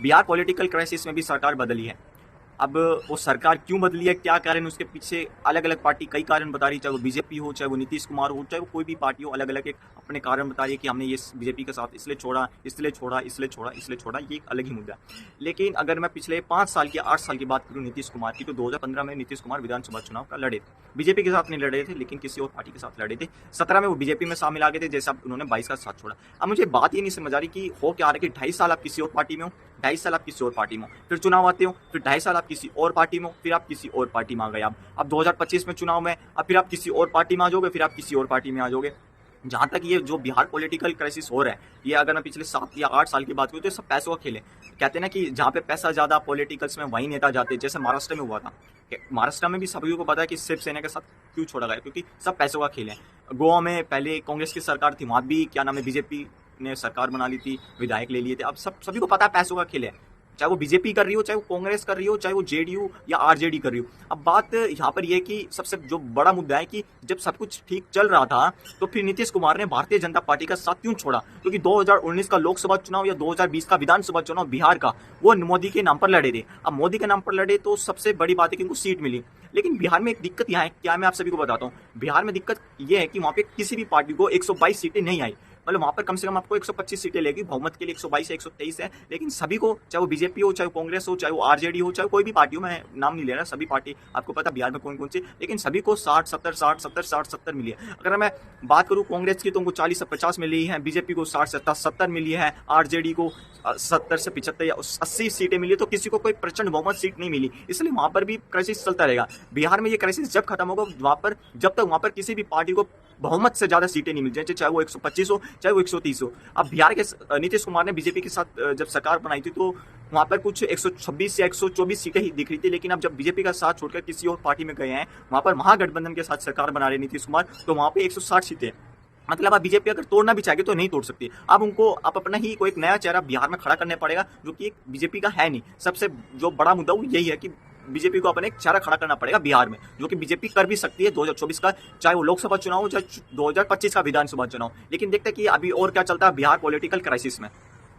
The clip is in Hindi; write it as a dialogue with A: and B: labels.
A: बिहार पॉलिटिकल क्राइसिस में भी सरकार बदली है। अब वो सरकार क्यों बदली है, क्या कारण, उसके पीछे अलग अलग पार्टी कई कारण बता रही है, चाहे वो बीजेपी हो, चाहे वो नीतीश कुमार हो, चाहे वो कोई भी पार्टी हो, अलग अलग एक अपने कारण बता रही है कि हमने ये बीजेपी के साथ इसलिए छोड़ा, इसलिए छोड़ा, इसलिए छोड़ा, इसलिए छोड़ा, ये एक अलग ही मुद्दा है। लेकिन अगर मैं पिछले 5 साल की 8 साल की बात करूँ नीतीश कुमार की, तो 2015 में नीतीश कुमार विधानसभा चुनाव का लड़े थे। बीजेपी के साथ नहीं लड़े थे, लेकिन किसी और पार्टी के साथ लड़े थे। 17 में वो बीजेपी में शामिल आ गए थे, जैसे अब उन्होंने 22 का साथ छोड़ा। अब मुझे बात ये नहीं समझ आ रही कि हो क्या रहा है कि 2.5 साल आप किसी और पार्टी में हो, 2.5 साल आप किसी और पार्टी में हो, फिर चुनाव आते हो, फिर 2.5 साल आप किसी और पार्टी में हो, फिर आप किसी और पार्टी में आ गए। अब 2025 में चुनाव में अब फिर आप किसी और पार्टी में आ जाओगे, फिर आप किसी और पार्टी में आ जाओगे। जहां तक ये जो बिहार पॉलिटिकल क्राइसिस हो रहा है, ये अगर मैं पिछले 7 या 8 साल की बात करूँ तो सब पैसों का खेल है। कहते हैं ना कि जहाँ पे पैसा ज्यादा पॉलिटिकल्स में वही नेता जाते हैं, जैसे महाराष्ट्र में हुआ था। महाराष्ट्र में भी सभी को पता है कि शिवसेना के साथ क्यों छोड़ा गया, क्योंकि सब पैसों का खेल है। गोवा में पहले कांग्रेस की सरकार थी, वहां भी क्या नाम है बीजेपी ने सरकार बना ली थी, विधायक ले लिए थे। अब सभी को पता है पैसों का खेल है, चाहे वो बीजेपी कर रही हो, चाहे वो कांग्रेस कर रही हो, चाहे वो जेडीयू या आरजेडी कर रही हो। अब बात यहाँ पर यह है कि सबसे जो बड़ा मुद्दा है कि जब सब कुछ ठीक चल रहा था तो फिर नीतीश कुमार ने भारतीय जनता पार्टी का साथ क्यों छोड़ा, क्योंकि 2019 का लोकसभा चुनाव या 2020 का विधानसभा चुनाव बिहार का, वो मोदी के नाम पर लड़े थे। अब मोदी के नाम पर लड़े तो सबसे बड़ी बात है कि उनको सीट मिली। लेकिन बिहार में एक दिक्कत यहाँ है, क्या मैं आप सभी को बताता हूँ। बिहार में दिक्कत यह है कि वहां पे किसी भी पार्टी को 122 सीटें नहीं आई, मतलब वहां पर कम से कम आपको 125 सीटें लेगी, बहुमत के लिए 122 है, 123 है। लेकिन सभी को, चाहे वो बीजेपी हो, चाहे वो कांग्रेस हो, चाहे वो आरजेडी हो, चाहे कोई भी पार्टी हो, मैं नाम नहीं ले रहा, सभी पार्टी आपको पता बिहार में कौन कौन सी, लेकिन सभी को 60-70 मिली है। अगर मैं बात करूं कांग्रेस की तो उनको 40 से 50 मिली है, बीजेपी को 60 से 70 मिली है, आरजेडी को 70 से 75 या 80 सीटें मिली, तो किसी को कोई प्रचंड बहुमत सीट नहीं मिली। इसलिए वहां पर भी क्राइसिस चलता रहेगा। बिहार में ये क्राइसिस जब खत्म होगा, वहां पर जब तक वहां पर किसी भी पार्टी को बहुमत से ज्यादा सीटें नहीं मिल जाए, चाहे वो 125 हो, चाहे वो 130 हो। अब बिहार के नीतीश कुमार ने बीजेपी के साथ जब सरकार बनाई थी तो वहां पर कुछ 126 या 124 सीटें ही दिख रही थी। लेकिन अब जब बीजेपी का साथ छोड़कर किसी और पार्टी में गए हैं, वहां पर महागठबंधन के साथ सरकार बना रहे नीतीश कुमार, तो वहां पे 160 सीटें। मतलब अब बीजेपी अगर तोड़ना भी चाहेगी तो नहीं तोड़ सकती। अब उनको अब अपना ही कोई एक नया चेहरा बिहार में खड़ा करने पड़ेगा, जो कि एक बीजेपी का है नहीं। सबसे जो बड़ा मुद्दा वो यही है कि बीजेपी को अपने एक चेहरा खड़ा करना पड़ेगा बिहार में, जो कि बीजेपी कर भी सकती है 2024 का, चाहे वो लोकसभा चुनाव हो, चाहे 2025 का विधानसभा चुनाव। लेकिन देखते हैं कि अभी और क्या चलता है बिहार पॉलिटिकल क्राइसिस में।